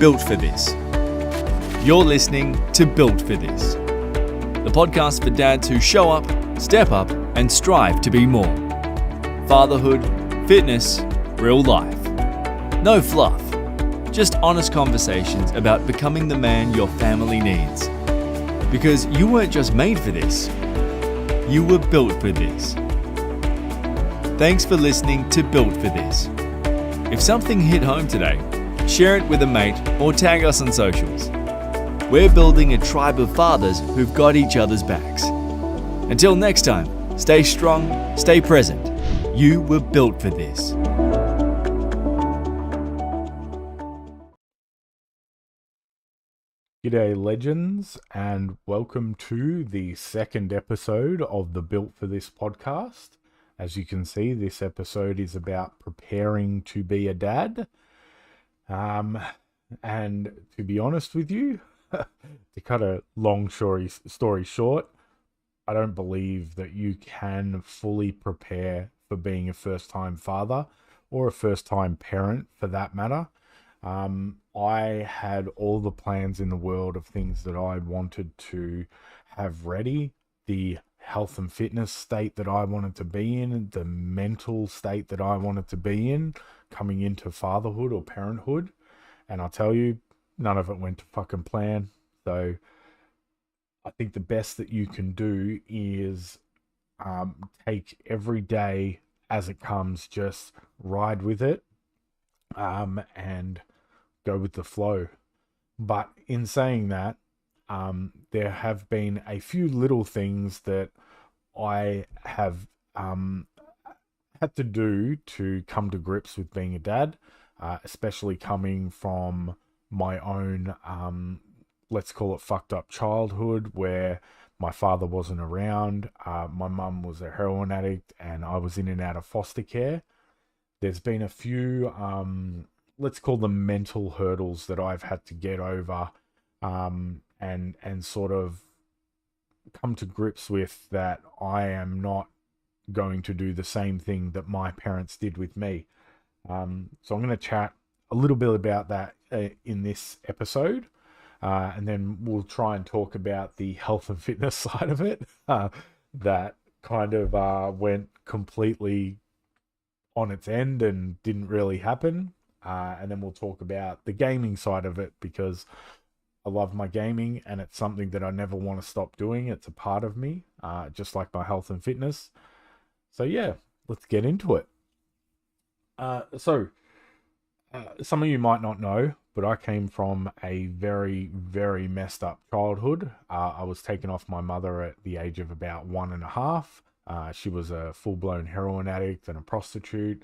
built for this. You're listening to Built for This, the podcast for dads who show up, step up, and strive to be more. Fatherhood, fitness, real life. No fluff, just honest conversations about becoming the man your family needs. Because you weren't just made for this, you were built for this. Thanks for listening to Built for This. If something hit home today, share it with a mate or tag us on socials. We're building a tribe of fathers who've got each other's backs. Until next time, stay strong, stay present. You were built for this. G'day legends, and welcome to the second episode of the Built for This podcast. As you can see, this episode is about preparing to be a dad. And to be honest with you, to cut a long story short, I don't believe that you can fully prepare for being a first-time father or a first-time parent for that matter. I had all the plans in the world of things that I wanted to have ready, the health and fitness state that I wanted to be in, the mental state that I wanted to be in coming into fatherhood or parenthood. And I'll tell you, none of it went to fucking plan. So I think the best that you can do is take every day as it comes, just ride with it, and go with the flow. But in saying that, there have been a few little things that I have had to do to come to grips with being a dad, especially coming from my own, let's call it fucked up childhood, where my father wasn't around. My mum was a heroin addict and I was in and out of foster care. There's been a few, let's call them mental hurdles that I've had to get over, and sort of come to grips with that I am not going to do the same thing that my parents did with me. So I'm going to chat a little bit about that in this episode, and then we'll try and talk about the health and fitness side of it, that kind of went completely on its end and didn't really happen. And then we'll talk about the gaming side of it, because I love my gaming and it's something that I never want to stop doing. It's a part of me, just like my health and fitness. So yeah, let's get into it. Some of you might not know, but I came from a very, very messed up childhood. I was taken off my mother at the age of about 1.5. She was a full-blown heroin addict and a prostitute.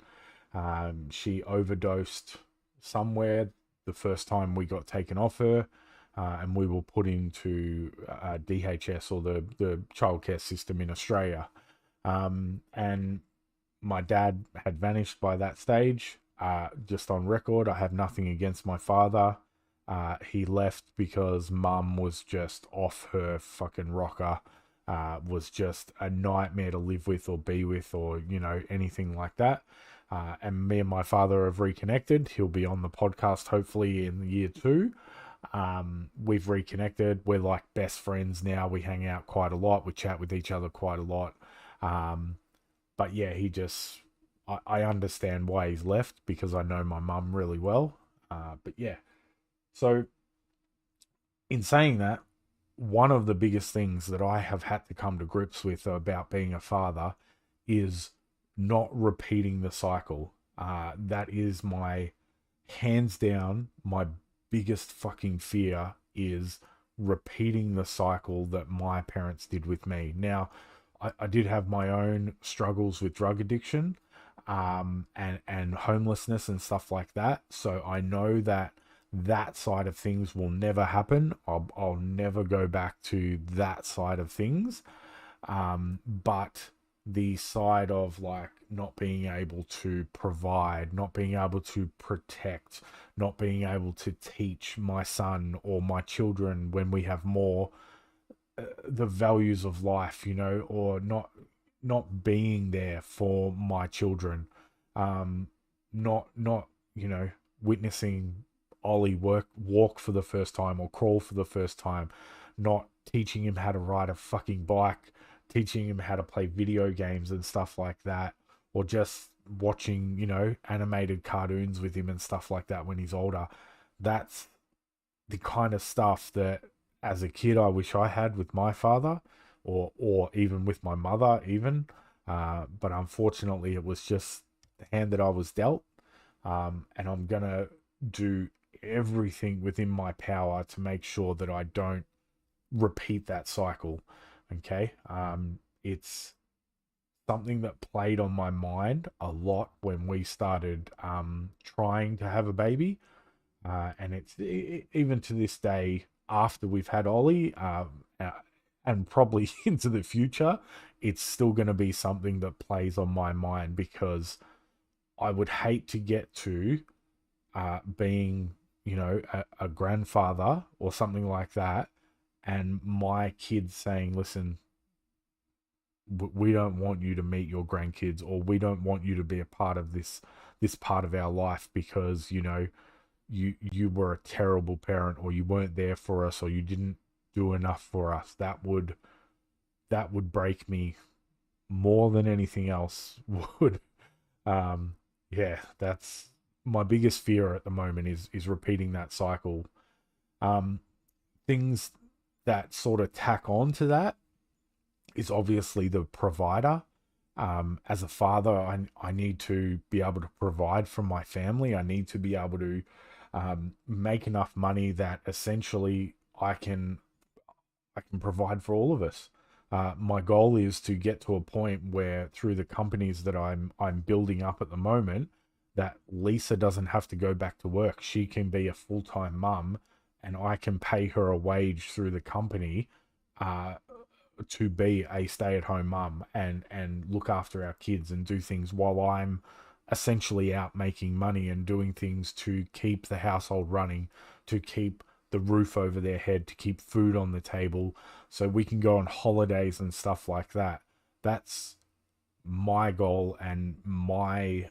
She overdosed somewhere the first time we got taken off her, and we were put into DHS, or the childcare system in Australia. And my dad had vanished by that stage. Just on record, I have nothing against my father. He left because mum was just off her fucking rocker, was just a nightmare to live with or be with, or, you know, anything like that. And me and my father have reconnected. He'll be on the podcast hopefully in year 2. We've reconnected. We're like best friends now. We hang out quite a lot. We chat with each other quite a lot. But yeah, I understand why he's left, because I know my mum really well. But yeah, so in saying that, one of the biggest things that I have had to come to grips with about being a father is not repeating the cycle. That is my, hands down, my biggest fucking fear, is repeating the cycle that my parents did with me. Now, I did have my own struggles with drug addiction, and homelessness and stuff like that. So I know that side of things will never happen. I'll never go back to that side of things. But the side of like not being able to provide, not being able to protect, not being able to teach my son or my children when we have more, the values of life, you know, or not being there for my children, not you know, witnessing Ollie walk for the first time or crawl for the first time, not teaching him how to ride a fucking bike, teaching him how to play video games and stuff like that, or just watching, animated cartoons with him and stuff like that when he's older. That's the kind of stuff that as a kid I wish I had with my father, or even with my mother even. But unfortunately it was just the hand that I was dealt. And I'm gonna do everything within my power to make sure that I don't repeat that cycle. Okay. It's something that played on my mind a lot when we started trying to have a baby. And even to this day, after we've had Ollie, and probably into the future, it's still going to be something that plays on my mind, because I would hate to get to being, a grandfather or something like that, and my kids saying, listen, we don't want you to meet your grandkids, or we don't want you to be a part of this part of our life, because you were a terrible parent, or you weren't there for us, or you didn't do enough for us. That would break me more than anything else would. Yeah, that's my biggest fear at the moment, is repeating that cycle. Things that sort of tack on to that is obviously the provider. As a father, I need to be able to provide for my family. I need to be able to make enough money that essentially I can provide for all of us. My goal is to get to a point where, through the companies that I'm building up at the moment, that Lisa doesn't have to go back to work. She can be a full-time mum, and I can pay her a wage through the company to be a stay-at-home mum and look after our kids and do things while I'm essentially out making money and doing things to keep the household running, to keep the roof over their head, to keep food on the table, so we can go on holidays and stuff like that. That's my goal, and my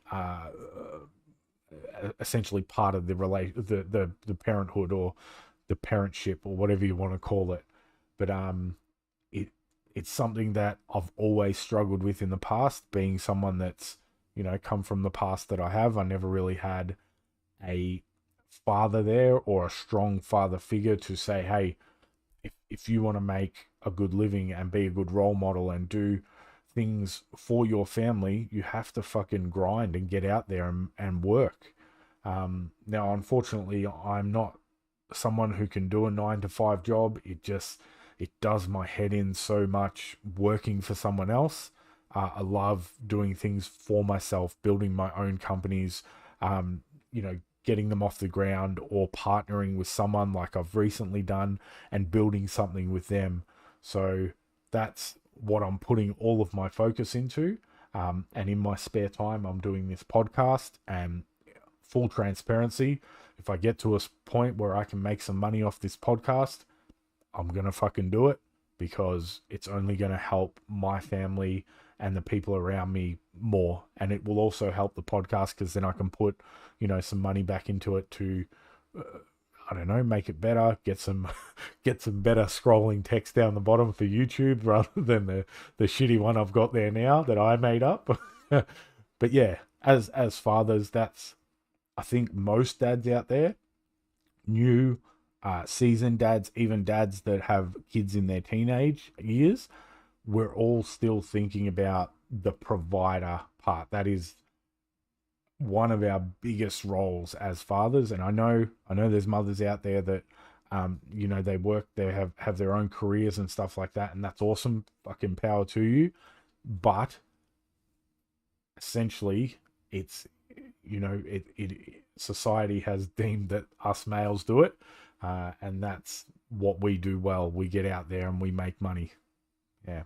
essentially part of the parenthood, or the parentship, or whatever you want to call it. But it's something that I've always struggled with in the past, being someone that's come from the past that I have. I never really had a father there, or a strong father figure to say, hey, if you want to make a good living and be a good role model and do things for your family, you have to fucking grind and get out there and work. Now, unfortunately, I'm not someone who can do a 9 to 5 job. It does my head in so much working for someone else. I love doing things for myself, building my own companies, getting them off the ground, or partnering with someone like I've recently done and building something with them. So that's what I'm putting all of my focus into. And in my spare time, I'm doing this podcast. And full transparency, if I get to a point where I can make some money off this podcast, I'm going to fucking do it, because it's only going to help my family and the people around me more. And it will also help the podcast, because then I can put, some money back into it to, I don't know, make it better, get some better scrolling text down the bottom for YouTube, rather than the shitty one I've got there now that I made up. But yeah, as fathers, that's, I think, most dads out there, new, seasoned dads, even dads that have kids in their teenage years, we're all still thinking about the provider part. That is one of our biggest roles as fathers. And I know there's mothers out there that, they work, they have their own careers and stuff like that, and that's awesome. Fucking power to you. But essentially, it's, society has deemed that us males do it. And that's what we do well. We get out there and we make money. Yeah.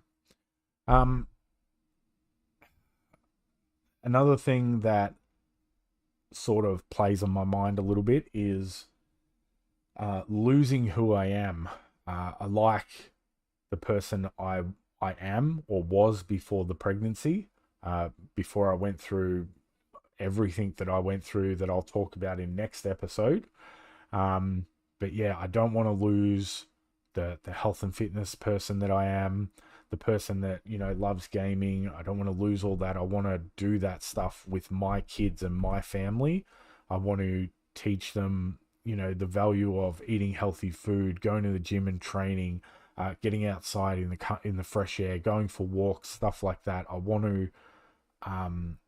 Another thing that sort of plays on my mind a little bit is losing who I am. I like the person I am, or was, before the pregnancy, before I went through everything that I went through, that I'll talk about in next episode. But yeah, I don't want to lose the health and fitness person that I am, the person that, loves gaming. I don't want to lose all that. I want to do that stuff with my kids and my family. I want to teach them, the value of eating healthy food, going to the gym and training, getting outside in the fresh air, going for walks, stuff like that. I want to um,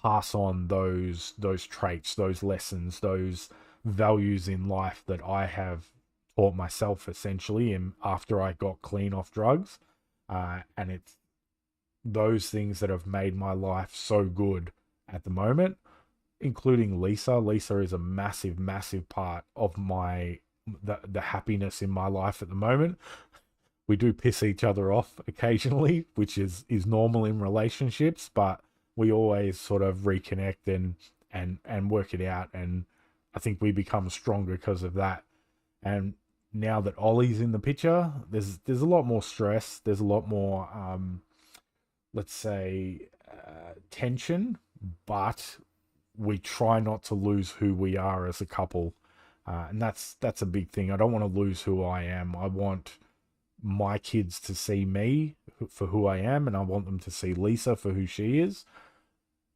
pass on those traits, those lessons, those values in life that I have taught myself essentially, and after I got clean off drugs, and it's those things that have made my life so good at the moment, including Lisa. Lisa is a massive, massive part of the happiness in my life at the moment. We do piss each other off occasionally, which is normal in relationships, but we always sort of reconnect and work it out, and I think we become stronger because of that. And now that Ollie's in the picture, there's a lot more stress. There's a lot more, let's say, tension, but we try not to lose who we are as a couple, and that's a big thing. I don't want to lose who I am. I want my kids to see me for who I am, and I want them to see Lisa for who she is.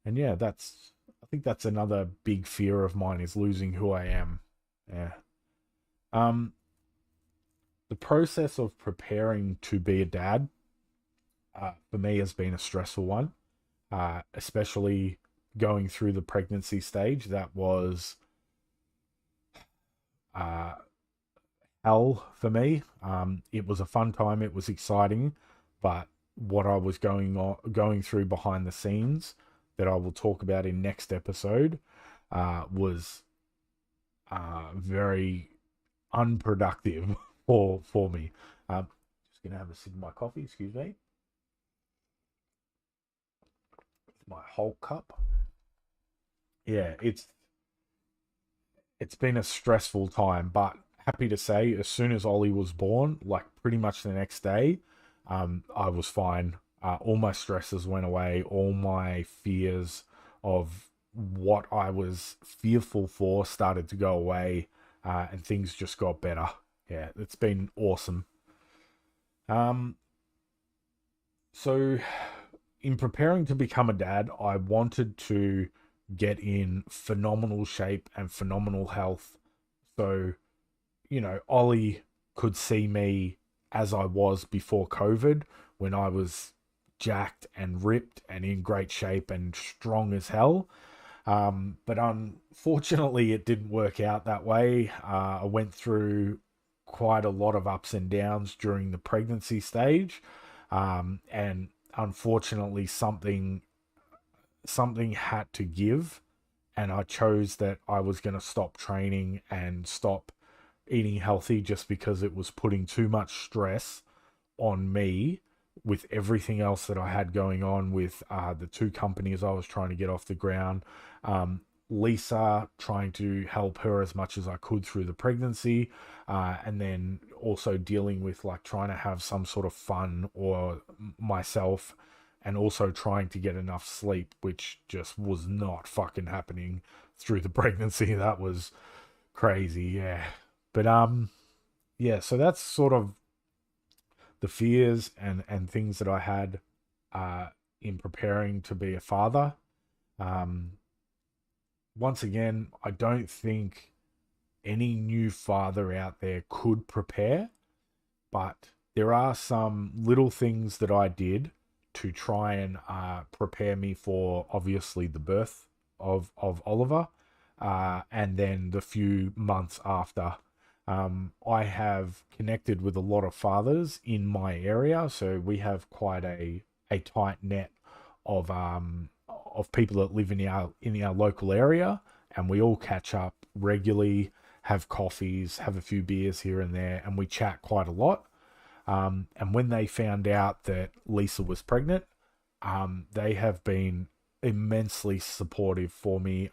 And yeah, I think that's another big fear of mine, is losing who I am. Yeah. The process of preparing to be a dad, for me, has been a stressful one, especially going through the pregnancy stage. That was uh, hell for me. It was a fun time. It was exciting, but what I was going through behind the scenes, that I will talk about in next episode, was very unproductive for me. Just gonna have a sip of my coffee. Excuse me. It's my whole cup. Yeah, it's been a stressful time, but happy to say, as soon as Ollie was born, like pretty much the next day, I was fine. All my stresses went away. All my fears of what I was fearful for started to go away, and things just got better. Yeah, it's been awesome. Um, so in preparing to become a dad, I wanted to get in phenomenal shape and phenomenal health. So, Ollie could see me as I was before COVID, when I was jacked and ripped and in great shape and strong as hell. But unfortunately, it didn't work out that way. I went through quite a lot of ups and downs during the pregnancy stage, and unfortunately, something had to give, and I chose that I was going to stop training and stop eating healthy, just because it was putting too much stress on me with everything else that I had going on with the two companies I was trying to get off the ground. Lisa, trying to help her as much as I could through the pregnancy, and then also dealing with like trying to have some sort of fun or myself, and also trying to get enough sleep, which just was not fucking happening through the pregnancy. That was crazy, yeah. But yeah, so that's sort of the fears and things that I had in preparing to be a father. Um, Once again, I don't think any new father out there could prepare, but there are some little things that I did to try and prepare me for, obviously, the birth of Oliver, and then the few months after. I have connected with a lot of fathers in my area, so we have quite a tight net of people that live in our local area, and we all catch up regularly, have coffees, have a few beers here and there, and we chat quite a lot. And when they found out that Lisa was pregnant, they have been immensely supportive for me.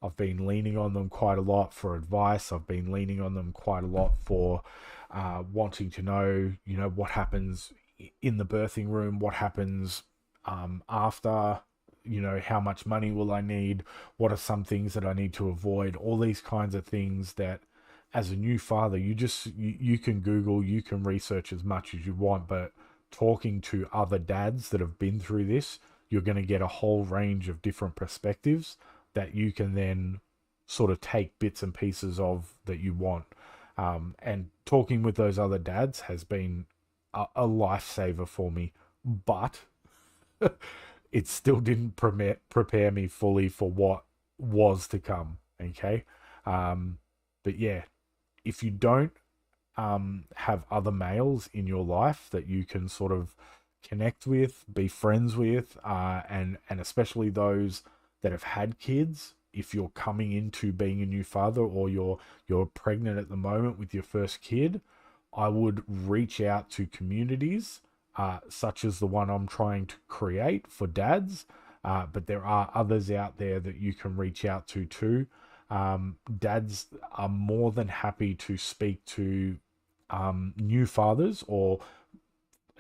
I've been leaning on them quite a lot for advice. I've been leaning on them quite a lot for wanting to know, what happens in the birthing room, what happens after, how much money will I need? What are some things that I need to avoid? All these kinds of things that as a new father, you can Google, you can research as much as you want, but talking to other dads that have been through this, you're going to get a whole range of different perspectives that you can then sort of take bits and pieces of that you want. And talking with those other dads has been a lifesaver for me, but it still didn't prepare me fully for what was to come. Okay. But yeah, if you don't have other males in your life that you can sort of connect with, be friends with, and especially those that have had kids, if you're coming into being a new father or you're pregnant at the moment with your first kid, I would reach out to communities such as the one I'm trying to create for dads, but there are others out there that you can reach out to too. Dads are more than happy to speak to new fathers or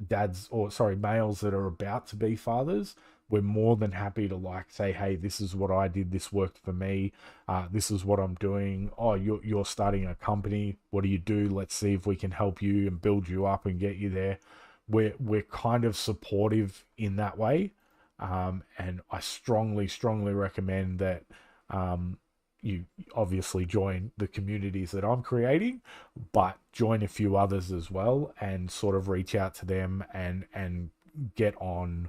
males that are about to be fathers. We're more than happy to say, hey, this is what I did, this worked for me, this is what I'm doing. Oh, you're starting a company, what do you do? Let's see if we can help you and build you up and get you there. We're kind of supportive in that way, and I strongly recommend that you obviously join the communities that I'm creating, but join a few others as well and sort of reach out to them and get on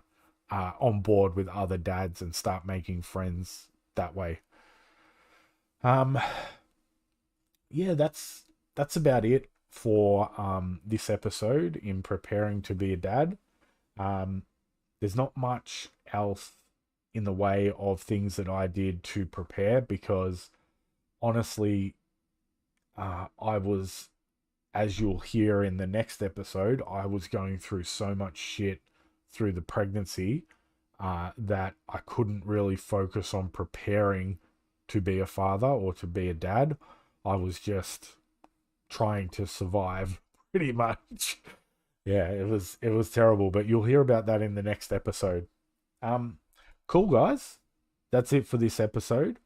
board with other dads and start making friends that way. Yeah, that's about it for this episode in preparing to be a dad. There's not much else in the way of things that I did to prepare, because honestly, I was, as you'll hear in the next episode, I was going through so much shit through the pregnancy that I couldn't really focus on preparing to be a father or to be a dad. I was just trying to survive pretty much. Yeah, it was terrible, but you'll hear about that in the next episode. Cool, guys. That's it for this episode.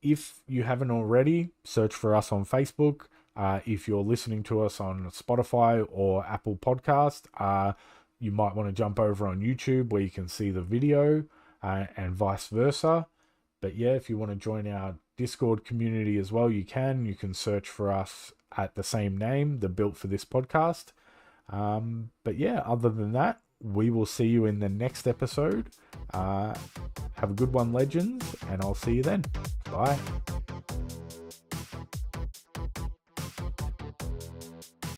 If you haven't already, search for us on Facebook. If you're listening to us on Spotify or Apple Podcast, you might want to jump over on YouTube where you can see the video, and vice versa. But yeah, if you want to join our Discord community as well, you can. You can search for us at the same name, the Built for This podcast. But yeah, other than that, we will see you in the next episode. Have a good one, legends, and I'll see you then. Bye.